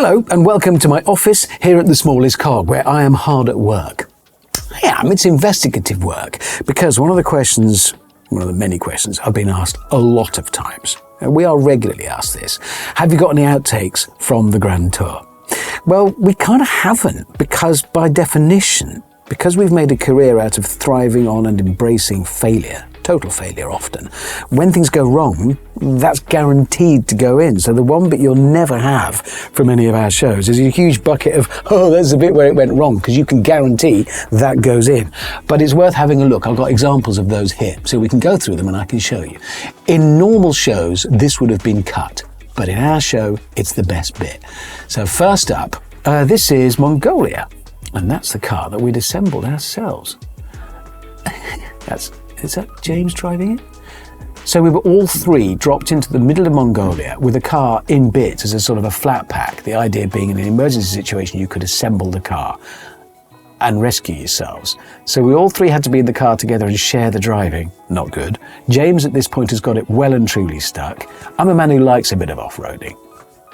Hello and welcome to my office here at the Smallest Cog, where I am hard at work. It's investigative work because one of the many questions I've been asked a lot of times, and we are regularly asked this: have you got any outtakes from the Grand Tour? Well, we kind of haven't, because by definition, because we've made a career out of thriving on and embracing failure, total failure often, when things go wrong, that's guaranteed to go in. So the one bit you'll never have from any of our shows is a huge bucket of, oh, there's a bit where it went wrong, because you can guarantee that goes in. But it's worth having a look. I've got examples of those here, so we can go through them and I can show you. In normal shows, this would have been cut, but in our show, it's the best bit. So first up, this is Mongolia, and that's the car that we'd assembled ourselves. Is that James driving it? So we were all three dropped into the middle of Mongolia with a car in bits as a sort of a flat pack. The idea being, in an emergency situation, you could assemble the car and rescue yourselves. So we all three had to be in the car together and share the driving. Not good. James at this point has got it well and truly stuck. I'm a man who likes a bit of off-roading.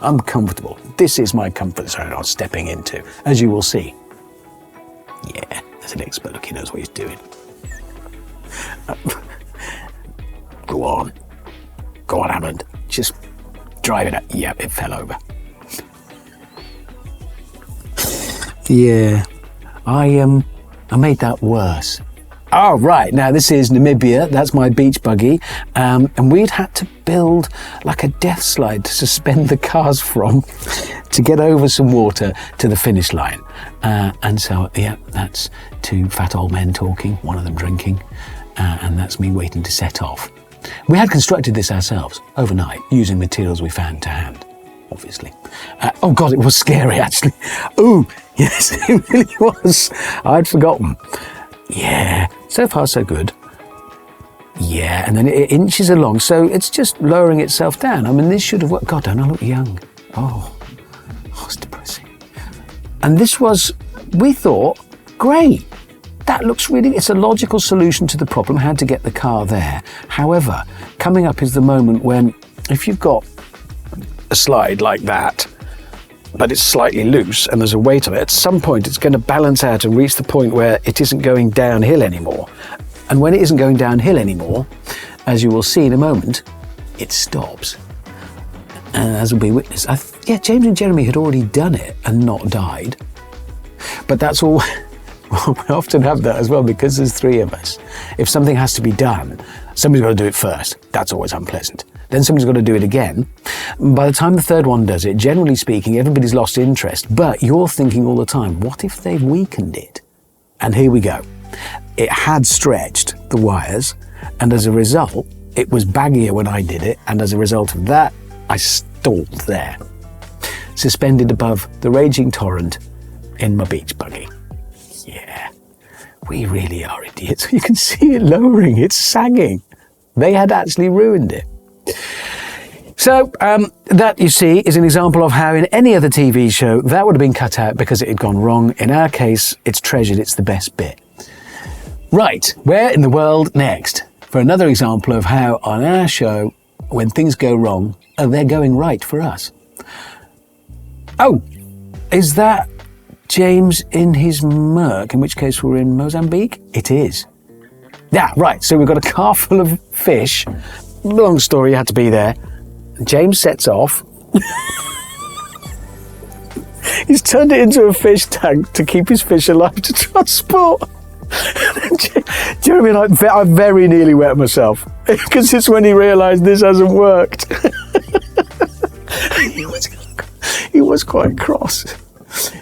I'm comfortable. This is my comfort zone I'm stepping into, as you will see. Yeah, there's an expert. Look, he knows what he's doing. Go on, Hammond. Just drive it up. Yep, it fell over. Yeah, I made that worse. Oh, right, now this is Namibia. That's my beach buggy. And we'd had to build like a death slide to suspend the cars from to get over some water to the finish line. And so, yeah, that's two fat old men talking, one of them drinking. And that's me waiting to set off. We had constructed this ourselves overnight using materials we found to hand, obviously. Oh God, it was scary actually. Oh, yes, it really was. I'd forgotten. Yeah, so far so good. Yeah, and then it inches along, so it's just lowering itself down. I mean, this should have worked. God, don't I look young? Oh, it's depressing. And this was, we thought, great. That looks really, it's a logical solution to the problem, how to get the car there. However, coming up is the moment when, if you've got a slide like that, but it's slightly loose and there's a weight on it, at some point it's going to balance out and reach the point where it isn't going downhill anymore. And when it isn't going downhill anymore, as you will see in a moment, it stops. And as will be witnessed, James and Jeremy had already done it and not died. But that's all. Well, we often have that as well because there's three of us. If something has to be done, somebody's got to do it first. That's always unpleasant. Then somebody's got to do it again. By the time the third one does it, generally speaking, everybody's lost interest. But you're thinking all the time, what if they've weakened it? And here we go. It had stretched the wires, and as a result, it was baggier when I did it. And as a result of that, I stalled there, suspended above the raging torrent in my beach buggy. Yeah, we really are idiots. You can see it lowering, it's sagging. They had actually ruined it. So that, you see, is an example of how in any other TV show that would have been cut out because it had gone wrong. In our case, it's treasured, it's the best bit. Right, where in the world next? For another example of how on our show, when things go wrong, they're going right for us. Oh, is that James in his Merc, in which case we're in Mozambique? It is. Yeah, right, so we've got a car full of fish. Long story, you had to be there. James sets off. He's turned it into a fish tank to keep his fish alive to transport. Jeremy and I very nearly wet myself because it's when he realised this hasn't worked. He was quite cross.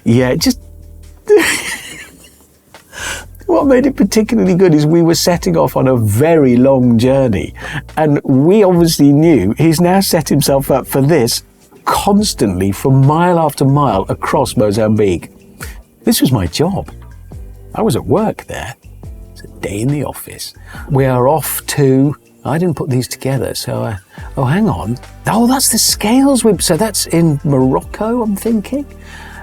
Yeah, just what made it particularly good is we were setting off on a very long journey, and we obviously knew he's now set himself up for this constantly from mile after mile across Mozambique. This was my job. I was at work there. It's a day in the office. We are off to, I didn't put these together, so oh, hang on. Oh, that's the scales. So that's in Morocco, I'm thinking.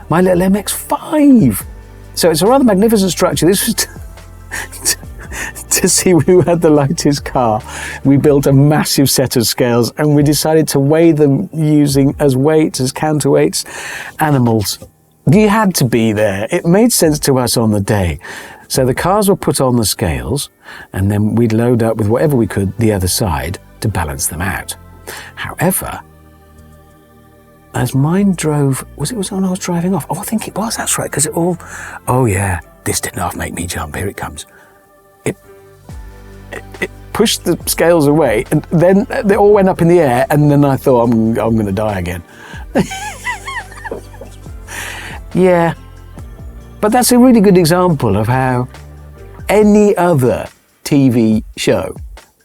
My little MX-5. So it's a rather magnificent structure. This was to see who had the lightest car, we built a massive set of scales and we decided to weigh them using as weights, as counterweights, animals. You had to be there. It made sense to us on the day. So the cars were put on the scales and then we'd load up with whatever we could the other side to balance them out. However, as mine drove, was it when I was driving off? Oh, I think it was, that's right, because it all, oh yeah, this didn't half make me jump, here it comes. It pushed the scales away and then they all went up in the air and then I thought, I'm going to die again. Yeah, but that's a really good example of how any other TV show,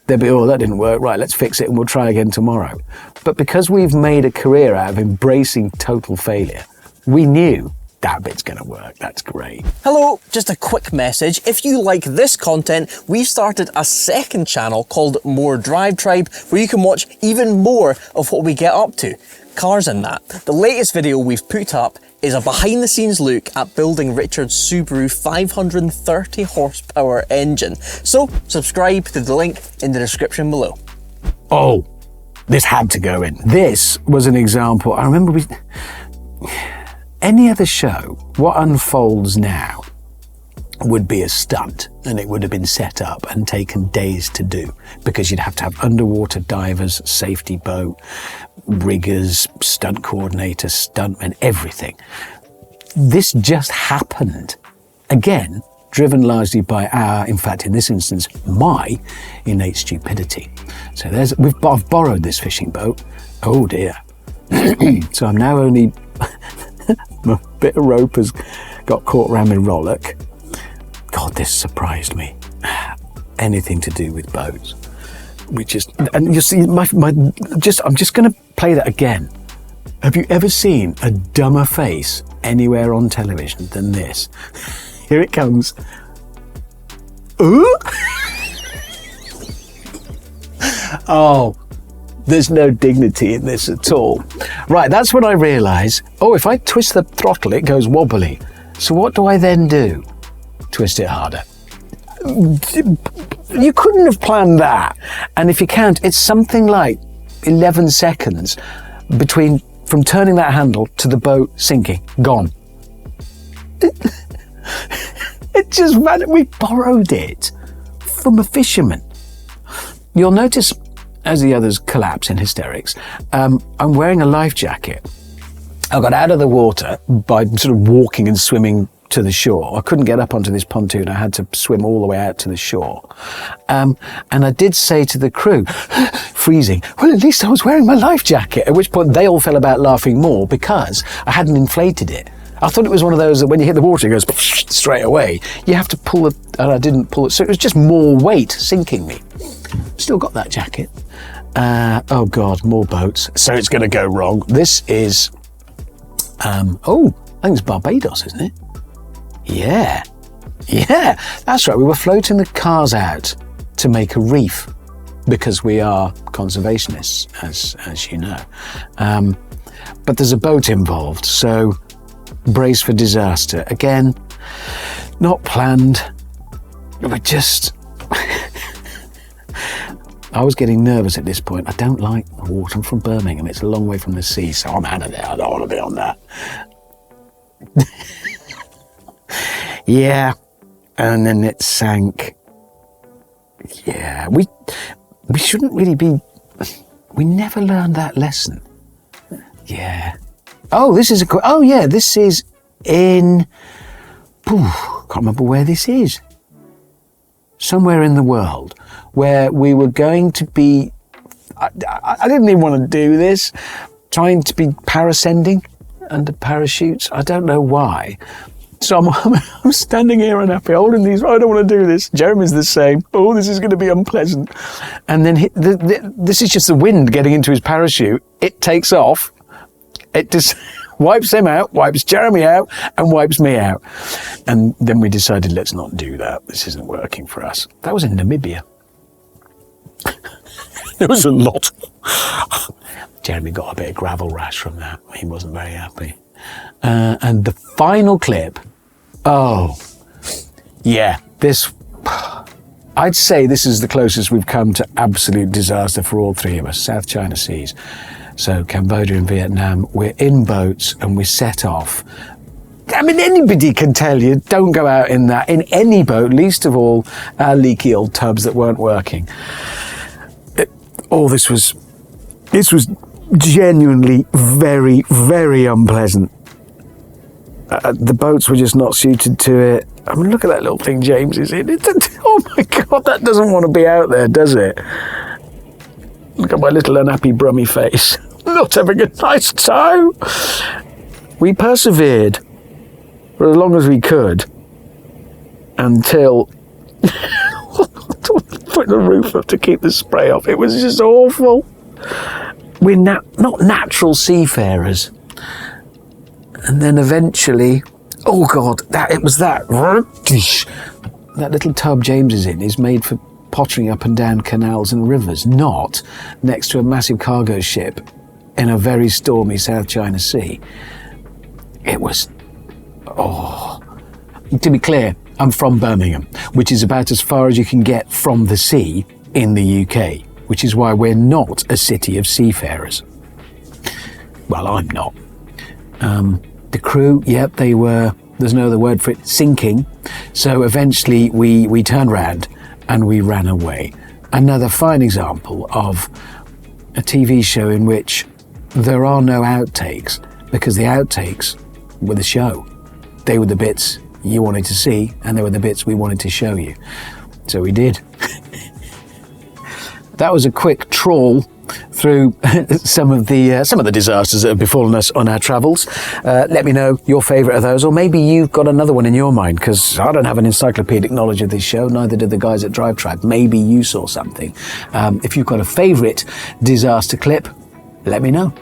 they'd be, oh, that didn't work, right, let's fix it and we'll try again tomorrow. But because we've made a career out of embracing total failure, we knew that bit's gonna work. That's great. Hello, just a quick message. If you like this content, we've started a second channel called More DRIVETRIBE, where you can watch even more of what we get up to. Cars and that. The latest video we've put up is a behind the scenes look at building Richard's Subaru 530 horsepower engine. So subscribe to the link in the description below. Oh, this had to go in. This was an example. I remember any other show, what unfolds now would be a stunt and it would have been set up and taken days to do because you'd have to have underwater divers, safety boat, riggers, stunt coordinator, stuntmen, everything. This just happened. Again, driven largely by in fact in this instance, my innate stupidity. So I've borrowed this fishing boat. Oh dear. So I'm now only, a bit of rope has got caught around my rollock. God, this surprised me. Anything to do with boats. And you see, I'm just going to play that again. Have you ever seen a dumber face anywhere on television than this? Here it comes. Ooh! Oh, there's no dignity in this at all. Right, that's when I realise, oh, if I twist the throttle, it goes wobbly. So what do I then do? Twist it harder. You couldn't have planned that. And if you can't, it's something like 11 seconds from turning that handle to the boat sinking. Gone. It just, we borrowed it from a fisherman. You'll notice as the others collapse in hysterics, I'm wearing a life jacket. I got out of the water by sort of walking and swimming to the shore. I couldn't get up onto this pontoon. I had to swim all the way out to the shore. And I did say to the crew, freezing, well, at least I was wearing my life jacket, at which point they all fell about laughing more because I hadn't inflated it. I thought it was one of those that when you hit the water, it goes straight away. You have to pull it, and I didn't pull it. So it was just more weight sinking me. Still got that jacket. Oh God, more boats. So it's going to go wrong. This is, I think it's Barbados, isn't it? Yeah, that's right. We were floating the cars out to make a reef because we are conservationists, as you know. But there's a boat involved, so brace for disaster. Again, not planned, but just... I was getting nervous at this point. I don't like water. I'm from Birmingham. It's a long way from the sea, so I'm out of there. I don't want to be on that. Yeah, and then it sank. Yeah, we shouldn't really be... We never learned that lesson. Yeah. Oh, this is this is in... can't remember where this is. Somewhere in the world where we were going to be... I didn't even want to do this. Trying to be parascending under parachutes. I don't know why. So I'm standing here unhappy, holding these. I don't want to do this. Jeremy's the same. Oh, this is going to be unpleasant. And then this is just the wind getting into his parachute. It takes off. It just wipes him out, wipes Jeremy out, and wipes me out. And then we decided, let's not do that. This isn't working for us. That was in Namibia. There was a lot. Jeremy got a bit of gravel rash from that. He wasn't very happy. And the final clip, oh, yeah, this I'd say this is the closest we've come to absolute disaster for all three of us, South China Seas. So Cambodia and Vietnam, we're in boats and we set off. I mean, anybody can tell you, don't go out in any boat, least of all our leaky old tubs that weren't working. This was genuinely very, very unpleasant. The boats were just not suited to it. I mean, look at that little thing James is in. Oh my God, that doesn't want to be out there, does it? Look at my little unhappy brummy face. Not having a nice time. We persevered for as long as we could until put the roof up to keep the spray off. It was just awful. We're not natural seafarers. And then eventually, oh God, that little tub James is in is made for pottering up and down canals and rivers, not next to a massive cargo ship in a very stormy South China Sea. It was, to be clear, I'm from Birmingham, which is about as far as you can get from the sea in the UK, which is why we're not a city of seafarers. Well, I'm not. The crew, yep, they were, there's no other word for it, sinking. So eventually we turned around and we ran away. Another fine example of a TV show in which there are no outtakes, because the outtakes were the show. They were the bits you wanted to see, and they were the bits we wanted to show you. So we did. That was a quick trawl through some of the disasters that have befallen us on our travels. Let me know your favourite of those, or maybe you've got another one in your mind, because I don't have an encyclopedic knowledge of this show, neither did the guys at DRIVETRIBE. Maybe you saw something. If you've got a favourite disaster clip, let me know.